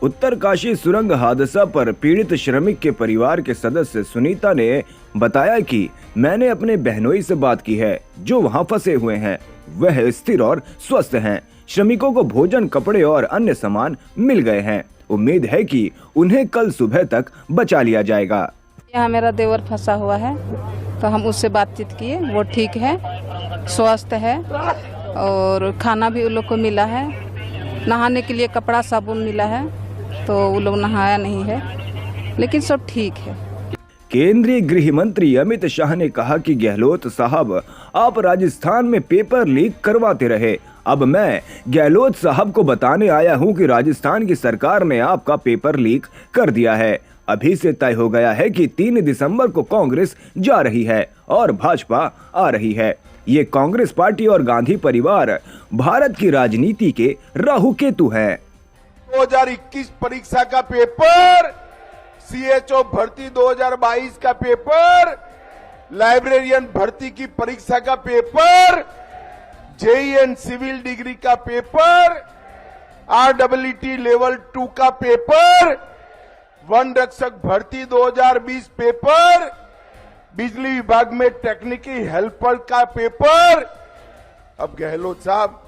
उत्तरकाशी सुरंग हादसा पर पीड़ित श्रमिक के परिवार के सदस्य सुनीता ने बताया कि मैंने अपने बहनोई से बात की है जो वहां फंसे हुए हैं। वह स्थिर और स्वस्थ हैं। श्रमिकों को भोजन, कपड़े और अन्य सामान मिल गए हैं। उम्मीद है कि उन्हें कल सुबह तक बचा लिया जाएगा। यहाँ मेरा देवर फंसा हुआ है तो हम उससे बातचीत किए, वो ठीक है, स्वस्थ है और खाना भी उन लोग को मिला है। नहाने के लिए कपड़ा साबुन मिला है तो वो लोग नहाया नहीं है, लेकिन सब ठीक है। केंद्रीय गृह मंत्री अमित शाह ने कहा कि गहलोत साहब, आप राजस्थान में पेपर लीक करवाते रहे। अब मैं गहलोत साहब को बताने आया हूं कि राजस्थान की सरकार ने आपका पेपर लीक कर दिया है। अभी से तय हो गया है कि 3 दिसंबर को कांग्रेस जा रही है और भाजपा आ रही है। ये कांग्रेस पार्टी और गांधी परिवार भारत की राजनीति के राहु केतु हैं। 2021 परीक्षा का पेपर, CHO भर्ती 2022 का पेपर, लाइब्रेरियन भर्ती की परीक्षा का पेपर, JEE सिविल डिग्री का पेपर, REET लेवल 2 का पेपर, वन रक्षक भर्ती 2020 पेपर, बिजली विभाग में टेक्निकल हेल्पर का पेपर। अब गहलोत साहब,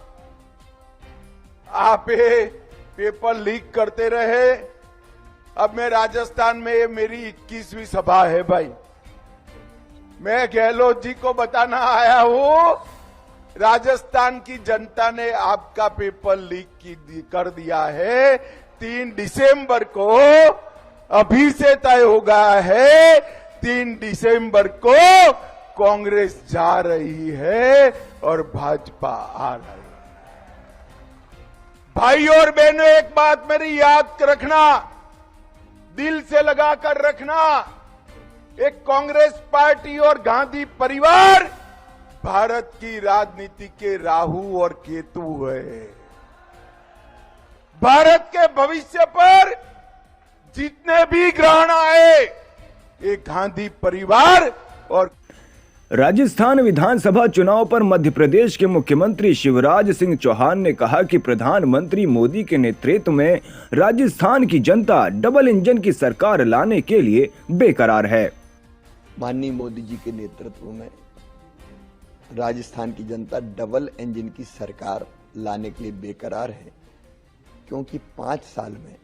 आप पेपर लीक करते रहे। अब मैं राजस्थान में, ये मेरी 21वीं सभा है भाई। मैं गहलोत जी को बताना आया हूं, राजस्थान की जनता ने आपका पेपर लीक कर दिया है। 3 दिसंबर को अभी से तय हो गया है, 3 दिसंबर को कांग्रेस जा रही है और भाजपा आ रही है। भाई और बहनों, एक बात मेरी याद रखना, दिल से लगाकर रखना, एक कांग्रेस पार्टी और गांधी परिवार भारत की राजनीति के राहु और केतु है। भारत के भविष्य पर जितने भी ग्रहण आए, एक गांधी परिवार और राजस्थान विधानसभा चुनाव पर मध्य प्रदेश के मुख्यमंत्री शिवराज सिंह चौहान ने कहा कि प्रधानमंत्री मोदी के नेतृत्व में राजस्थान की जनता डबल इंजन की सरकार लाने के लिए बेकरार है। माननीय मोदी जी के नेतृत्व में राजस्थान की जनता डबल इंजन की सरकार लाने के लिए बेकरार है, क्योंकि 5 साल में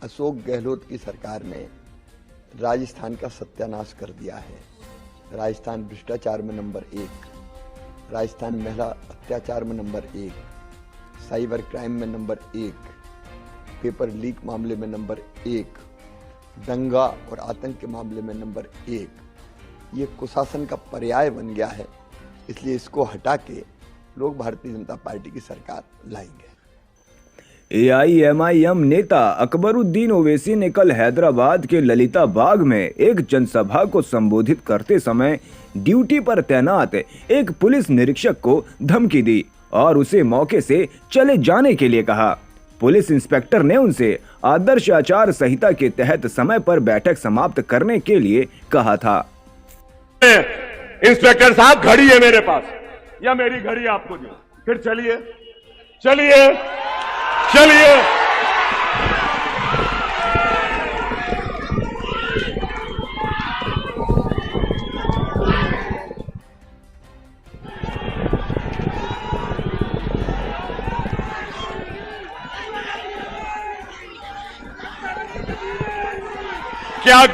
अशोक गहलोत की सरकार ने राजस्थान का सत्यानाश कर दिया है। राजस्थान भ्रष्टाचार में नंबर 1, राजस्थान महिला अत्याचार में नंबर 1, साइबर क्राइम में नंबर 1, पेपर लीक मामले में नंबर 1, दंगा और आतंक के मामले में नंबर 1। ये कुशासन का पर्याय बन गया है, इसलिए इसको हटा के लोग भारतीय जनता पार्टी की सरकार लाएंगे। AIMIM नेता अकबरुद्दीन ओवैसी ने कल हैदराबाद के ललिता बाग में एक जनसभा को संबोधित करते समय ड्यूटी पर तैनात एक पुलिस निरीक्षक को धमकी दी और उसे मौके से चले जाने के लिए कहा। पुलिस इंस्पेक्टर ने उनसे आदर्श आचार संहिता के तहत समय पर बैठक समाप्त करने के लिए कहा था। इंस्पेक्टर साहब, घड़ी है मेरे पास, या मेरी घड़ी आपको दी, फिर चलिए चलिए चलिए। क्या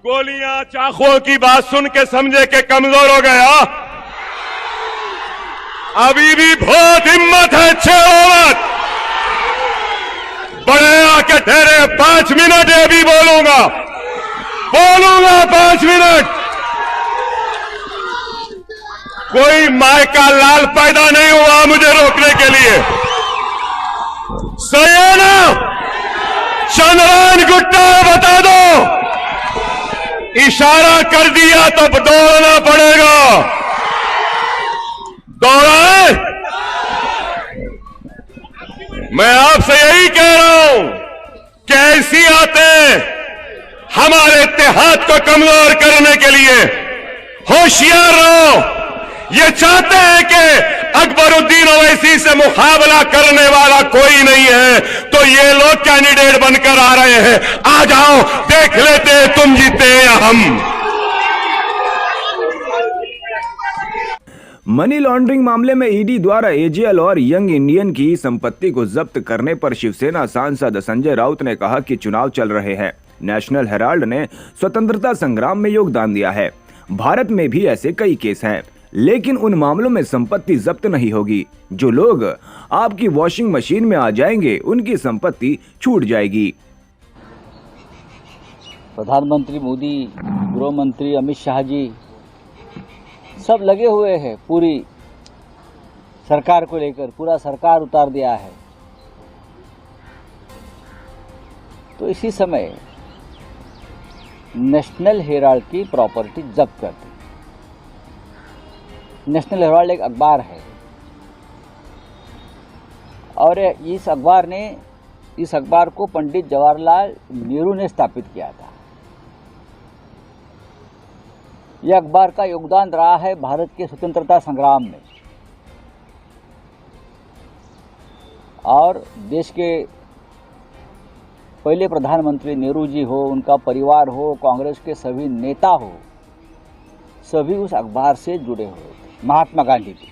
गोलियां चाकुओं की बात सुन के समझे के कमजोर हो गया? अभी भी बहुत हिम्मत है, छेड़ो बड़े आके ठहरे। 5 मिनट अभी बोलूंगा 5 मिनट। कोई माय का लाल पैदा नहीं हुआ मुझे रोकने के लिए। सही है ना? चंद्रायन गुट्टा बता दो, इशारा कर दिया तो दौड़ना पड़ेगा। दौड़ाए? मैं आपसे यही कह रहा हूं, कैसी आते हमारे इत्तेहाद को कमजोर करने के लिए। होशियार रहो। ये चाहते हैं कि अकबरुद्दीन ओवैसी से मुकाबला करने वाला कोई नहीं है, तो ये लोग कैंडिडेट बनकर आ रहे हैं। आ जाओ, देख लेते हैं तुम जीते या हम। मनी लॉन्ड्रिंग मामले में ईडी द्वारा एजेएल और यंग इंडियन की संपत्ति को जब्त करने पर शिवसेना सांसद संजय राउत ने कहा कि चुनाव चल रहे हैं। नेशनल हेराल्ड ने स्वतंत्रता संग्राम में योगदान दिया है। भारत में भी ऐसे कई केस हैं, लेकिन उन मामलों में संपत्ति जब्त नहीं होगी। जो लोग आपकी वॉशिंग मशीन में आ जाएंगे, उनकी संपत्ति छूट जाएगी। प्रधानमंत्री मोदी, गृह मंत्री अमित शाह जी सब लगे हुए हैं पूरी सरकार को लेकर, पूरा सरकार उतार दिया है। तो इसी समय नेशनल हेराल्ड की प्रॉपर्टी जब्त कर दी। नेशनल हेराल्ड एक अखबार है और इस अखबार को पंडित जवाहरलाल नेहरू ने स्थापित किया था। यह अखबार का योगदान रहा है भारत के स्वतंत्रता संग्राम में और देश के पहले प्रधानमंत्री नेहरू जी हो, उनका परिवार हो, कांग्रेस के सभी नेता हो, सभी उस अखबार से जुड़े हुए थे। महात्मा गांधी भी।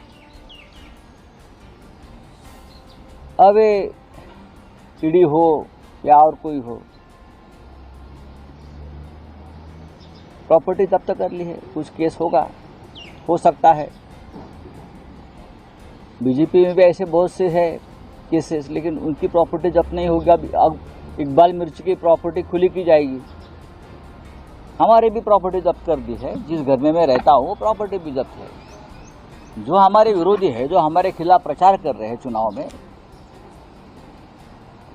अब ईडी हो या और कोई हो, प्रॉपर्टी जब्त कर ली है। कुछ केस होगा, हो सकता है। बीजेपी में भी ऐसे बहुत से है केसेस, लेकिन उनकी प्रॉपर्टी जब्त नहीं होगी। अब इकबाल मिर्ची की प्रॉपर्टी खुली की जाएगी। हमारे भी प्रॉपर्टी जब्त कर दी है। जिस घर में मैं रहता हूँ वो प्रॉपर्टी भी जब्त है। जो हमारे विरोधी है, जो हमारे खिलाफ प्रचार कर रहे हैं चुनाव में,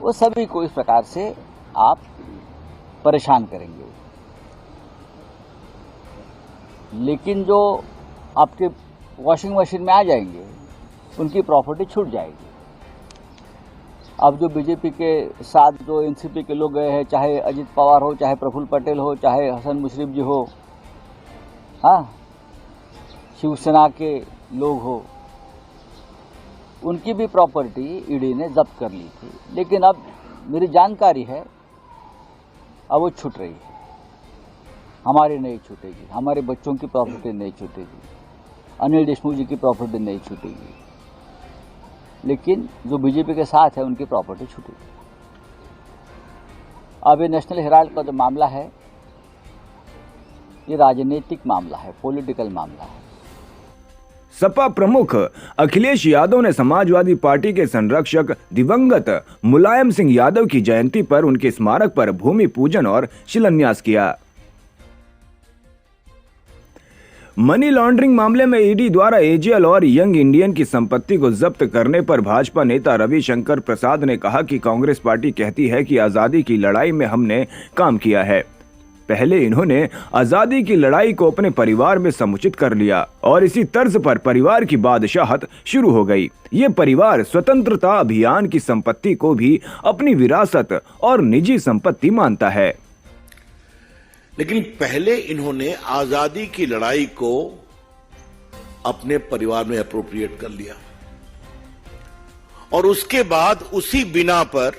वो सभी को इस प्रकार से आप परेशान करेंगे। लेकिन जो आपके वॉशिंग मशीन में आ जाएंगे, उनकी प्रॉपर्टी छूट जाएगी। अब जो बीजेपी के साथ जो एनसीपी के लोग गए हैं, चाहे अजित पवार हो, चाहे प्रफुल्ल पटेल हो, चाहे हसन मुशर्रफ जी हो, हाँ, शिवसेना के लोग हो, उनकी भी प्रॉपर्टी ईडी ने जब्त कर ली थी। लेकिन अब मेरी जानकारी है अब वो छूट रही है। हमारी नहीं छूटेगी, हमारे बच्चों की प्रॉपर्टी नहीं छूटेगी, अनिल देशमुख जी की प्रॉपर्टी नहीं छूटेगी, लेकिन जो बीजेपी के साथ है उनकी प्रॉपर्टी छूटेगी। अब ये नेशनल हेराल्ड का जो मामला है, ये राजनीतिक मामला है, पॉलिटिकल मामला है। सपा प्रमुख अखिलेश यादव ने समाजवादी पार्टी के संरक्षक दिवंगत मुलायम सिंह यादव की जयंती पर उनके स्मारक पर भूमि पूजन और शिलान्यास किया। मनी लॉन्ड्रिंग मामले में ईडी द्वारा एजेएल और यंग इंडियन की संपत्ति को जब्त करने पर भाजपा नेता रविशंकर प्रसाद ने कहा कि कांग्रेस पार्टी कहती है कि आजादी की लड़ाई में हमने काम किया है। पहले इन्होंने आजादी की लड़ाई को अपने परिवार में समुचित कर लिया और इसी तर्ज पर परिवार की बादशाहत शुरू हो गई। ये परिवार स्वतंत्रता अभियान की संपत्ति को भी अपनी विरासत और निजी संपत्ति मानता है। लेकिन पहले इन्होंने आजादी की लड़ाई को अपने परिवार में अप्रोप्रिएट कर लिया और उसके बाद उसी बिना पर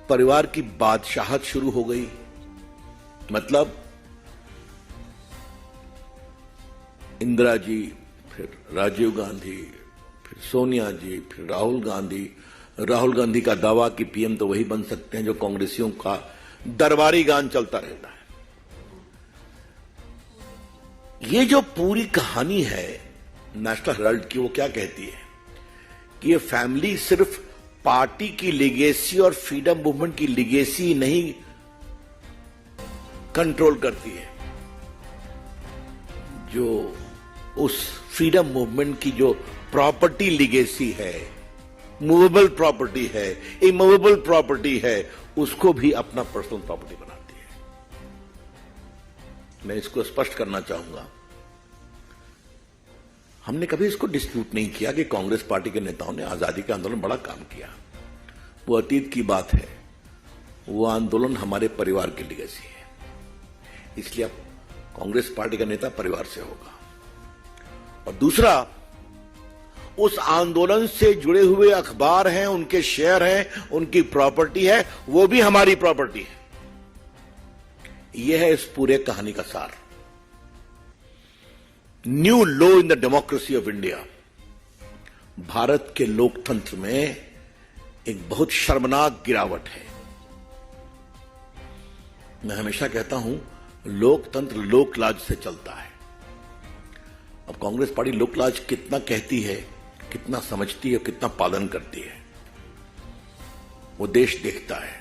परिवार की बादशाहत शुरू हो गई। मतलब इंदिरा जी, फिर राजीव गांधी, फिर सोनिया जी, फिर राहुल गांधी। राहुल गांधी का दावा कि पीएम तो वही बन सकते हैं जो कांग्रेसियों का दरबारी गान चलता रहता है। ये जो पूरी कहानी है नेशनल हेराल्ड की, वो क्या कहती है कि ये फैमिली सिर्फ पार्टी की लिगेसी और फ्रीडम मूवमेंट की लिगेसी नहीं कंट्रोल करती है, जो उस फ्रीडम मूवमेंट की जो प्रॉपर्टी लिगेसी है, मूवेबल प्रॉपर्टी है, इमूवेबल प्रॉपर्टी है, उसको भी अपना पर्सनल प्रॉपर्टी बनाती है। मैं इसको स्पष्ट करना चाहूंगा, हमने कभी इसको डिस्प्यूट नहीं किया कि कांग्रेस पार्टी के नेताओं ने आजादी के आंदोलन में बड़ा काम किया। वो अतीत की बात है, वो आंदोलन हमारे परिवार की लिगेसी है। इसलिए अब कांग्रेस पार्टी का नेता परिवार से होगा। और दूसरा, उस आंदोलन से जुड़े हुए अखबार हैं, उनके शेयर हैं, उनकी प्रॉपर्टी है, वो भी हमारी प्रॉपर्टी है। यह है इस पूरे कहानी का सार। New low in the democracy of India. Bharat के लोकतंत्र में एक बहुत शर्मनाक गिरावट है। मैं हमेशा कहता हूं, लोकतंत्र लोकलाज से चलता है। अब कांग्रेस पार्टी लोकलाज कितना कहती है, कितना समझती है, कितना पालन करती है, वो देश देखता है।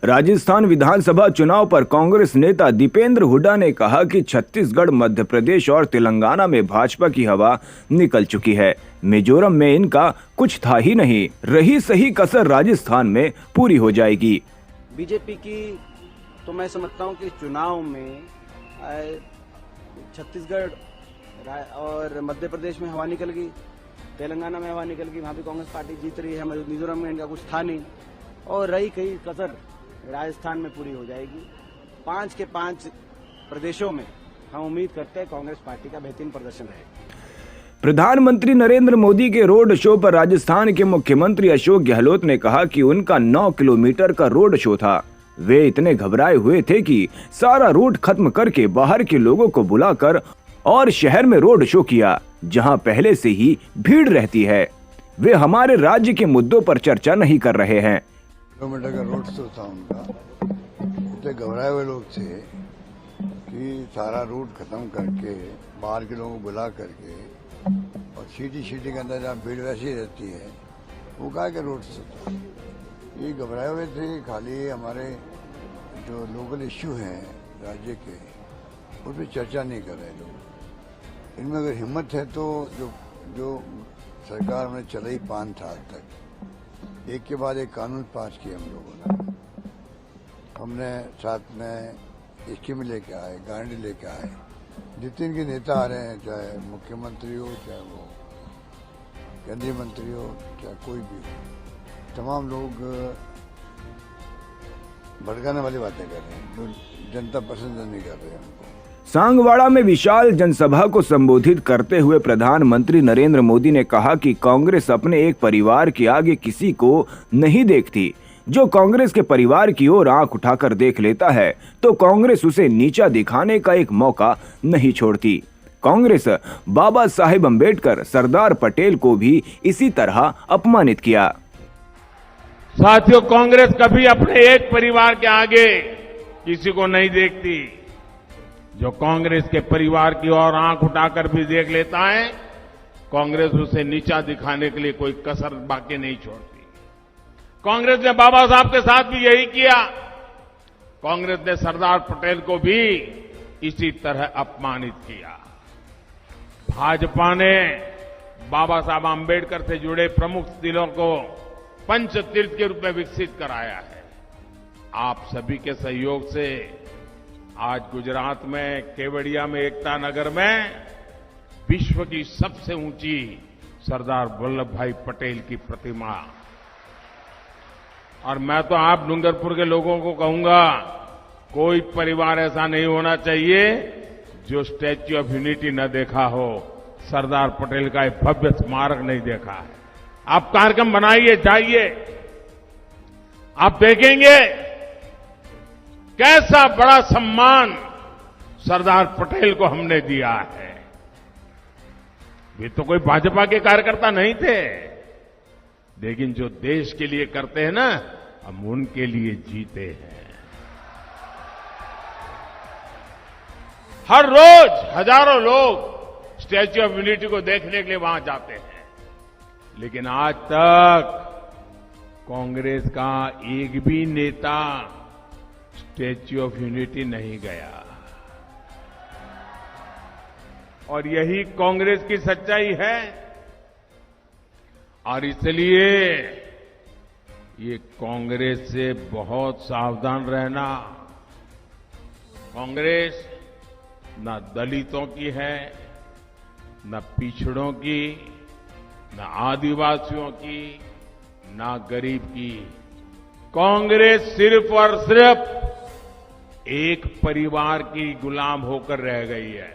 राजस्थान विधानसभा चुनाव पर कांग्रेस नेता दीपेंद्र हुड्डा ने कहा कि छत्तीसगढ़, मध्य प्रदेश और तेलंगाना में भाजपा की हवा निकल चुकी है। मिजोरम में इनका कुछ था ही नहीं। रही सही कसर राजस्थान में पूरी हो जाएगी। बीजेपी की तो मैं समझता हूं कि चुनाव में छत्तीसगढ़ और मध्य प्रदेश में हवा निकल गई, तेलंगाना में हवा निकल गई, वहां भी कांग्रेस पार्टी जीत रही है। मिजोरम में इनका कुछ था नहीं, और रही कई कसर राजस्थान में पूरी हो जाएगी। 5 के 5 प्रदेशों में हम उम्मीद करते हैं कांग्रेस पार्टी का बेहतरीन प्रदर्शन रहेगा। प्रधानमंत्री नरेंद्र मोदी के रोड शो पर राजस्थान के मुख्यमंत्री अशोक गहलोत ने कहा कि उनका 9 किलोमीटर का रोड शो था। वे इतने घबराए हुए थे कि सारा रूट खत्म करके बाहर के लोगों को बुलाकर और शहर में रोड शो किया, जहां पहले से ही भीड़ रहती है। वे हमारे राज्य के मुद्दों पर चर्चा नहीं कर रहे हैं। किलोमीटर का रोड शो था उनका। इतने घबराए हुए लोग थे कि सारा रूट खत्म करके बाहर के लोगों को बुला करके और सिटी के अंदर जहाँ भीड़ वैसी रहती है, वो कहा कि रोड शो था। ये घबराए हुए थे। खाली हमारे जो लोकल इश्यू हैं राज्य के, उस पर चर्चा नहीं कर रहे लोग। इनमें अगर हिम्मत है तो जो सरकार में चला ही पान था आज तक, एक के बाद एक कानून पास किए हम लोगों ने। हमने साथ में स्कीम लेके आए, गारंटी लेके आए। जितने के नेता आ रहे हैं, चाहे मुख्यमंत्री हो, चाहे वो केंद्रीय मंत्री हो, चाहे कोई भी हो, तमाम लोग भड़काने वाली बातें कर रहे हैं, जो जनता पसंद नहीं कर रहे हैं उनको। सांगवाड़ा में विशाल जनसभा को संबोधित करते हुए प्रधानमंत्री नरेंद्र मोदी ने कहा कि कांग्रेस अपने एक परिवार के आगे किसी को नहीं देखती। जो कांग्रेस के परिवार की ओर आंख उठाकर देख लेता है तो कांग्रेस उसे नीचा दिखाने का एक मौका नहीं छोड़ती। कांग्रेस बाबा साहेब अंबेडकर, सरदार पटेल को भी इसी तरह अपमानित किया। साथियों, कांग्रेस कभी अपने एक परिवार के आगे किसी को नहीं देखती। जो कांग्रेस के परिवार की ओर आंख उठाकर भी देख लेता है, कांग्रेस उसे नीचा दिखाने के लिए कोई कसर बाकी नहीं छोड़ती। कांग्रेस ने बाबा साहब के साथ भी यही किया। कांग्रेस ने सरदार पटेल को भी इसी तरह अपमानित किया। भाजपा ने बाबा साहब आंबेडकर से जुड़े प्रमुख स्थलों को पंचतीर्थ के रूप में विकसित कराया है। आप सभी के सहयोग से आज गुजरात में केवड़िया में एकता नगर में विश्व की सबसे ऊंची सरदार वल्लभ भाई पटेल की प्रतिमा, और मैं तो आप डूंगरपुर के लोगों को कहूंगा, कोई परिवार ऐसा नहीं होना चाहिए जो स्टैच्यू ऑफ यूनिटी न देखा हो, सरदार पटेल का एक भव्य स्मारक नहीं देखा है। आप कार्यक्रम बनाइए, जाइए, आप देखेंगे कैसा बड़ा सम्मान सरदार पटेल को हमने दिया है। वे तो कोई भाजपा के कार्यकर्ता नहीं थे, लेकिन जो देश के लिए करते हैं ना, हम उनके लिए जीते हैं। हर रोज हजारों लोग स्टैच्यू ऑफ यूनिटी को देखने के लिए वहां जाते हैं, लेकिन आज तक कांग्रेस का एक भी नेता स्टैच्यू ऑफ यूनिटी नहीं गया। और यही कांग्रेस की सच्चाई है, और इसलिए ये कांग्रेस से बहुत सावधान रहना। कांग्रेस न दलितों की है, न पिछड़ों की, न आदिवासियों की, न गरीब की। कांग्रेस सिर्फ और सिर्फ एक परिवार की गुलाम होकर रह गई है।